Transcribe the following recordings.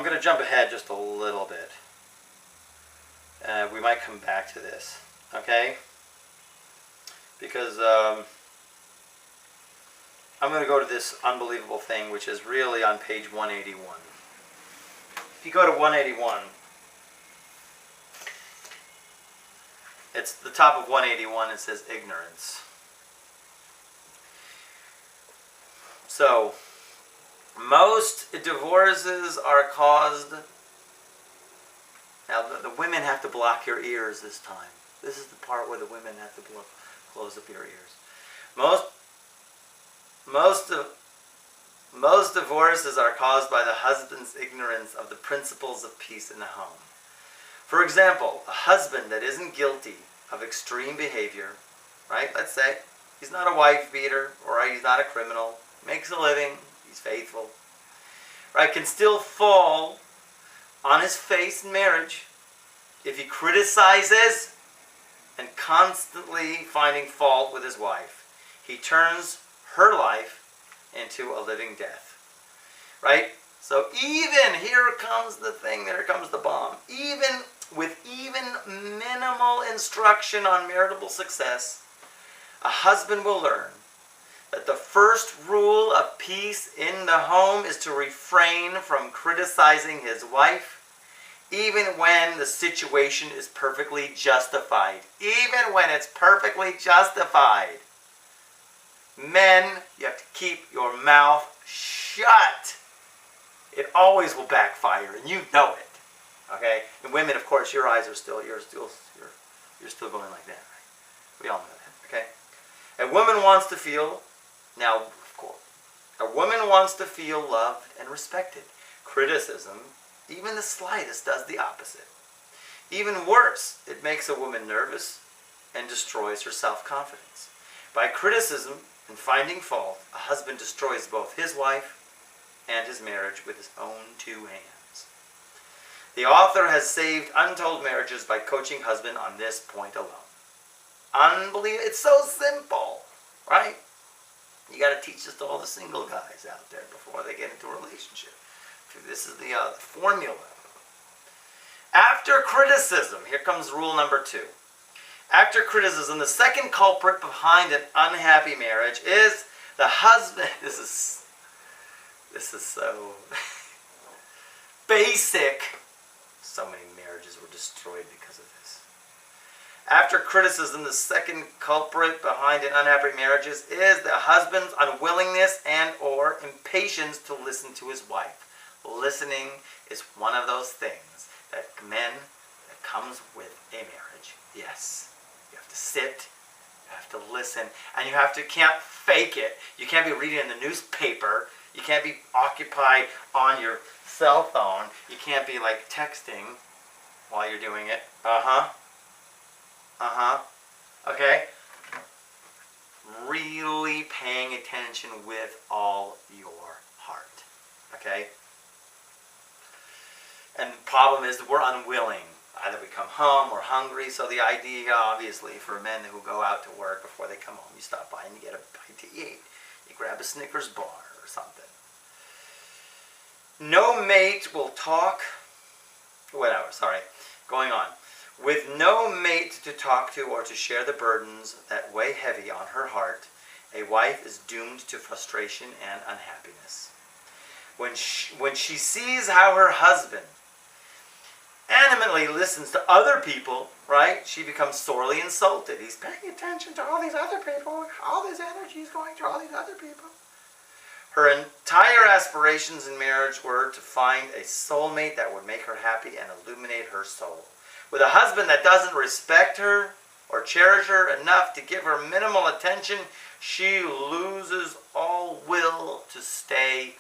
going to jump ahead just a little bit. We might come back to this, okay? Because I'm going to go to this unbelievable thing, which is really on page 181. If you go to 181, it's the top of 181, it says ignorance. So, most divorces are caused... Now, the women have to block your ears this time. This is the part where the women have to close up your ears. Most divorces are caused by the husband's ignorance of the principles of peace in the home. For example, a husband that isn't guilty of extreme behavior, right? Let's say he's not a wife beater, or he's not a criminal, makes a living, he's faithful, right? Can still fall on his face in marriage if he criticizes and constantly finding fault with his wife. He turns her life into a living death, right? So even, here comes the thing, there comes the bomb. Even with minimal instruction on marital success, a husband will learn that the first rule of peace in the home is to refrain from criticizing his wife, even when the situation is perfectly justified. Even when it's perfectly justified. Men, you have to keep your mouth shut. It always will backfire, and you know it. Okay? And women, of course, your eyes are still, you're still going like that. Right? We all know that. Okay? A woman wants to feel, now, of course, a woman wants to feel loved and respected. Criticism, even the slightest, does the opposite. Even worse, it makes a woman nervous and destroys her self-confidence. By criticism and finding fault, a husband destroys both his wife and his marriage with his own two hands. The author has saved untold marriages by coaching husband on this point alone. Unbelievable. It's so simple, right? You got to teach this to all the single guys out there before they get into a relationship. This is the formula. After criticism, here comes rule number 2. After criticism, the second culprit behind an unhappy marriage is the husband. This is so basic. So many marriages were destroyed because of this. After criticism, the second culprit behind an unhappy marriage is the husband's unwillingness and or impatience to listen to his wife. Listening is one of those things that comes with a marriage. Yes. You have to sit, you have to listen, and can't fake it. You can't be reading in the newspaper. You can't be occupied on your cell phone. You can't be like texting while you're doing it. Okay? Really paying attention with all your heart. Okay? And the problem is that we're unwilling. Either we come home, we're hungry, so the idea, obviously, for men who go out to work before they come home, you stop by and you get a bite to eat. You grab a Snickers bar or something. No mate will talk... Going on. With no mate to talk to or to share the burdens that weigh heavy on her heart, a wife is doomed to frustration and unhappiness. When she sees how her husband animately listens to other people, right? She becomes sorely insulted. He's paying attention to all these other people. All this energy is going to all these other people. Her entire aspirations in marriage were to find a soulmate that would make her happy and illuminate her soul. With a husband that doesn't respect her or cherish her enough to give her minimal attention, she loses all will to stay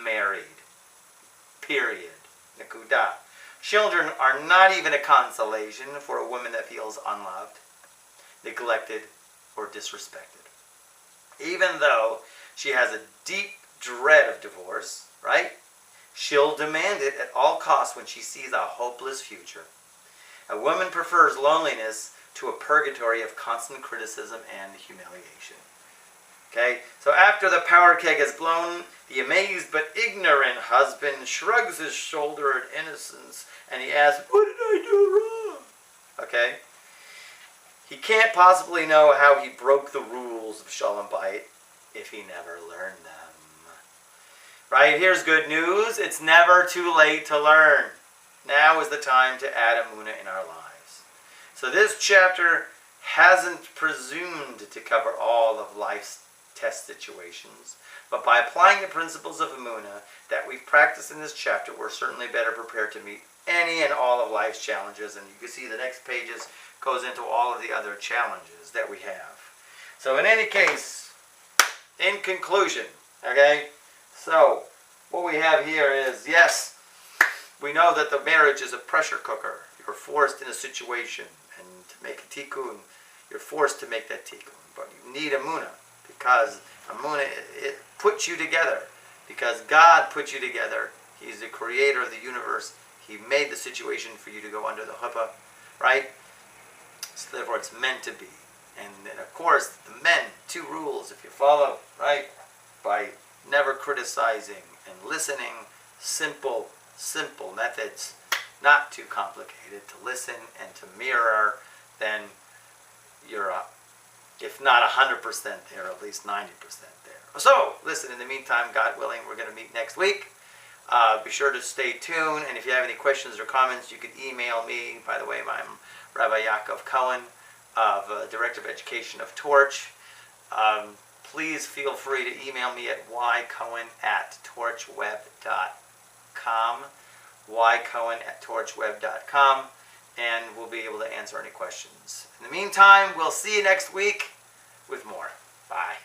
married. Period. Nakuda. Children are not even a consolation for a woman that feels unloved, neglected, or disrespected. Even though she has a deep dread of divorce, right? She'll demand it at all costs when she sees a hopeless future. A woman prefers loneliness to a purgatory of constant criticism and humiliation. Okay, so after the powder keg is blown, the amazed but ignorant husband shrugs his shoulder in innocence and he asks, "What did I do wrong?" Okay? He can't possibly know how he broke the rules of Shalom Bayit if he never learned them. Right? Here's good news. It's never too late to learn. Now is the time to add Emunah in our lives. So this chapter hasn't presumed to cover all of life's test situations, but by applying the principles of Emunah that we've practiced in this chapter, we're certainly better prepared to meet any and all of life's challenges. And you can see the next pages goes into all of the other challenges that we have. So in any case, in conclusion, okay, so what we have here is, yes, we know that the marriage is a pressure cooker. You're forced in a situation, and to make a tikkun, you're forced to make that tikkun. But you need Emunah, because Emunah, it puts you together. Because God put you together. He's the creator of the universe. He made the situation for you to go under the chuppah, right? So therefore it's meant to be. And then of course, the men, 2 rules, if you follow, right? By never criticizing and listening, simple methods, not too complicated, to listen and to mirror, then you're, if not 100% there, at least 90% there. So, listen, in the meantime, God willing, we're going to meet next week. Be sure to stay tuned, and if you have any questions or comments, you can email me. By the way, I'm Rabbi Yaakov Cohen, of Director of Education of Torch. Please feel free to email me at ycohen@torchweb.com, ycohen@torchweb.com, and we'll be able to answer any questions. In the meantime, we'll see you next week with more. Bye.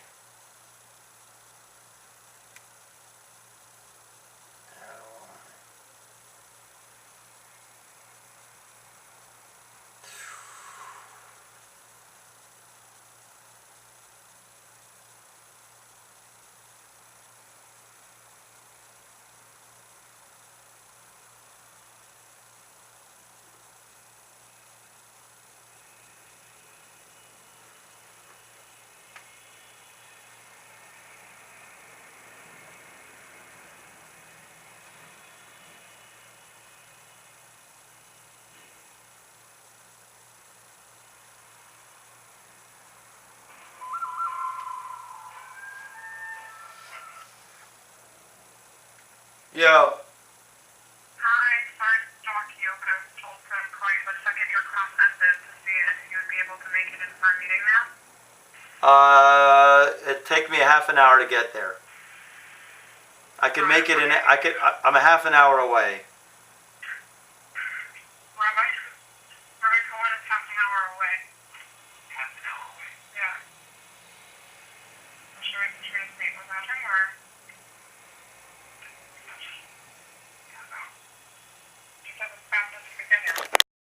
Yo. Hi, sorry to talk to you, but I was told to call you the second your class ended to see if you would be able to make it in for a meeting now. It'd take me a half an hour to get there. I can make it in. I'm a half an hour away.